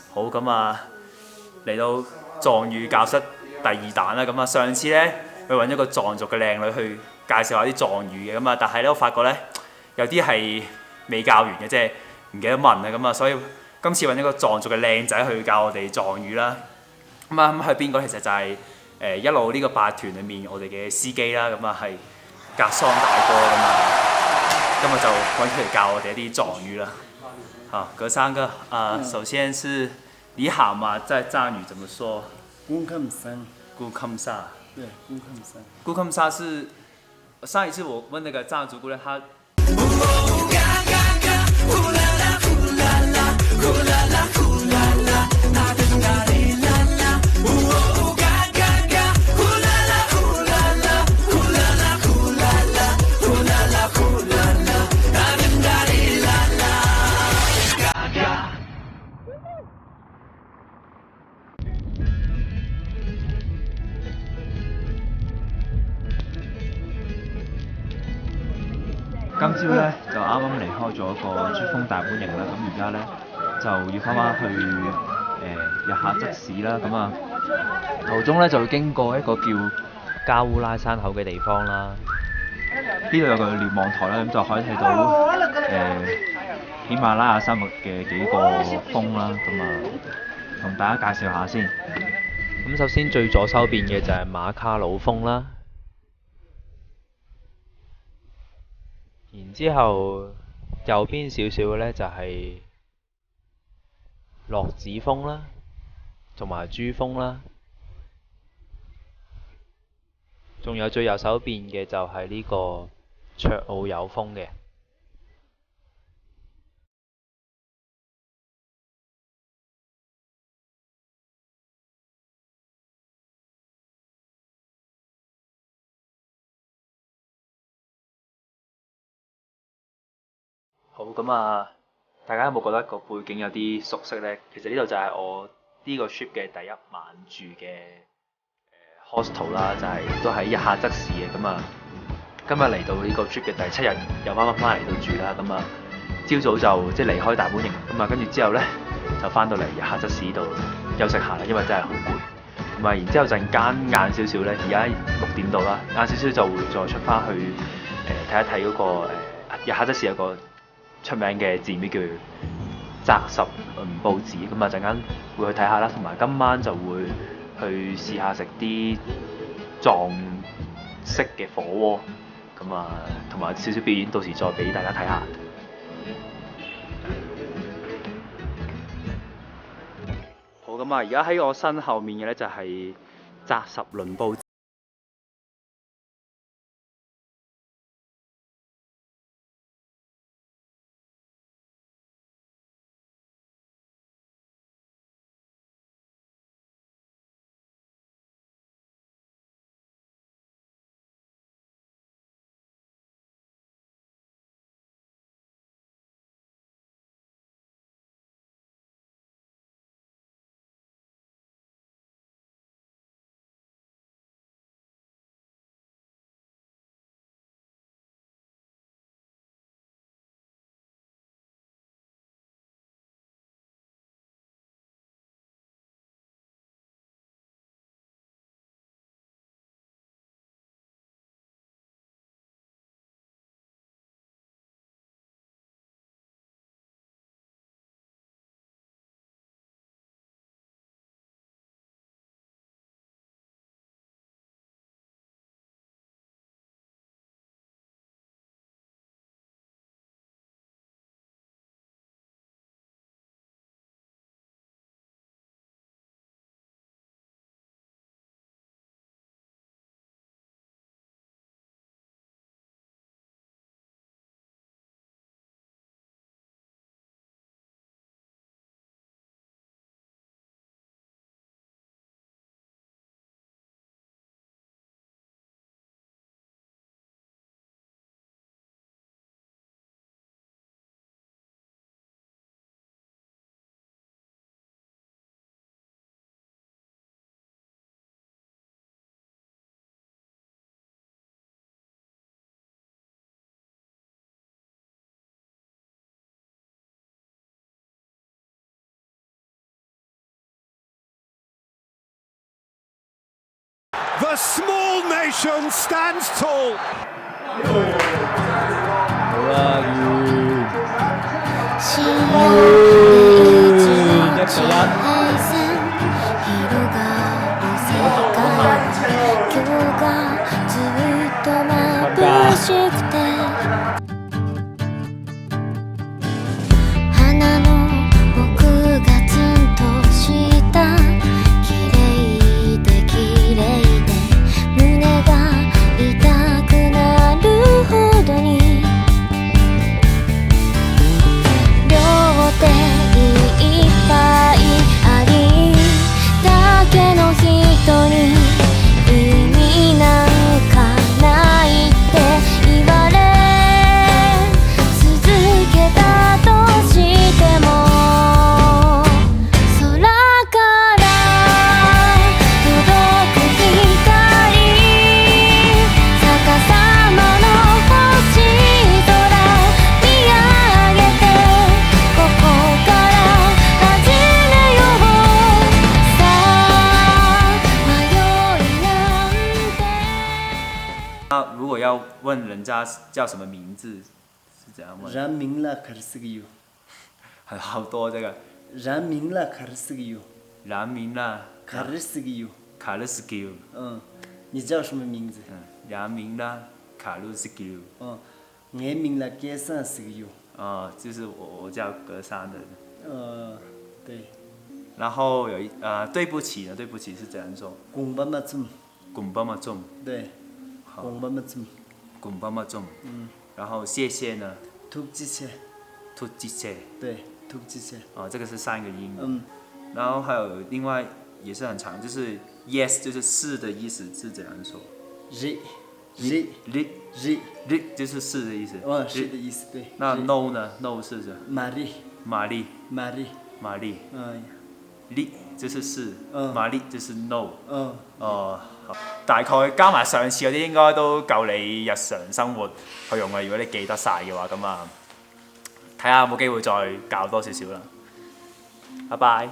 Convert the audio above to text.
好咁啊，嚟到藏語教室第二彈啦。咁啊，上次呢，去揾咗個藏族嘅靚女去介紹下啲藏語嘅。咁啊，但係呢，我發覺呢，有啲係未教完嘅，即係唔記得問啊。咁啊，所以今次揾一個藏族嘅靚仔去教我哋藏語啦。咁啊，咁係邊個？其實就係、一路呢個八團裡面我哋嘅司機啦。咁啊係格桑大哥咁啊，今日就揾佢嚟教我哋一啲藏語啦。好，格桑哥首先是你好嘛，在藏語怎麼說？咕坎山。咕坎沙。对，咕坎山。咕坎沙是上一次我問那個藏族姑娘，她。今朝咧就啱啱離開咗個珠峰大本營啦，咁而家咧就要翻去日喀則市啦，咁啊途中咧就會經過一個叫加烏拉山口嘅地方啦。呢度有個瞭望台啦，咁就可以睇到喜馬拉雅山脈嘅幾個峰啦，咁啊同大家介紹下先。咁首先最左手邊嘅就係馬卡魯峰啦。然之後，右邊少少嘅呢就係樂子峰啦，同埋珠峰啦。仲有最右手邊嘅就係呢個卓奧友峰嘅。好咁啊！大家有冇覺得個背景有啲熟悉呢？其實呢度就係我呢個 trip 嘅第一晚住嘅hostel 啦，就係都喺日喀則市嘅。咁啊，今日嚟到呢個 trip 嘅第7日，又翻嚟到住啦。咁啊，朝早就即係離開大本營，咁啊跟住之後呢，就翻到嚟日喀則市度休息下啦，因為真係好攰。咁啊，然之後陣間晏少少呢，而家6點到啦，晏少少就會再出翻去睇一睇嗰個日喀則市有個出名嘅寺廟叫扎什倫布寺，咁啊陣間會去睇下啦，同埋今晚就會去試下食啲藏式嘅火鍋，咁啊同埋少少表演，到時再俾大家睇下。好，咁啊，而家喺我身後面嘅咧就係扎什倫布寺。A small nation stands tall. 好啦，潮で一日1-1平線広がる世界今日がずっと眩しくて花の僕がツンとした綺麗で綺麗で胸が痛くなるほどに両手いっぱいありだけの人に意味なんかないって言われ続けたとしても空から届く光逆さまの星空見上げてここから始めようさあ迷いなんて那如果要问人家叫什么名字，是怎样问？ Ramingla Karsigyu. 好多这个 Ramingla Karsigyu. 蓝明啦， Karsigyu. 卡鲁斯基，你叫什么名字？蓝明啦，卡鲁斯基，我名了盖桑Sigyu. 就是我叫格山的。对。然后有对不起呢，对不起是怎样说？ Gumbamatsum. 滚巴嘛重，对。Gumbamatsum. 滚巴嘛重。然后谢谢呢 Tukjiche. 突击切。对，Tukjiche. 这个是3个音。嗯。然后还有另外也是很长，就是 yes 就是是的意思是怎样说 Ri. 就是是的意思。是的意思，对。那 no 呢 ？no 是什么？玛丽。 力就是是，馬力就是 no。好，大概加埋上次嗰啲應該都夠你日常生活去用啦。如果你記得晒嘅話，咁睇下有冇機會再教多少少啦。拜拜。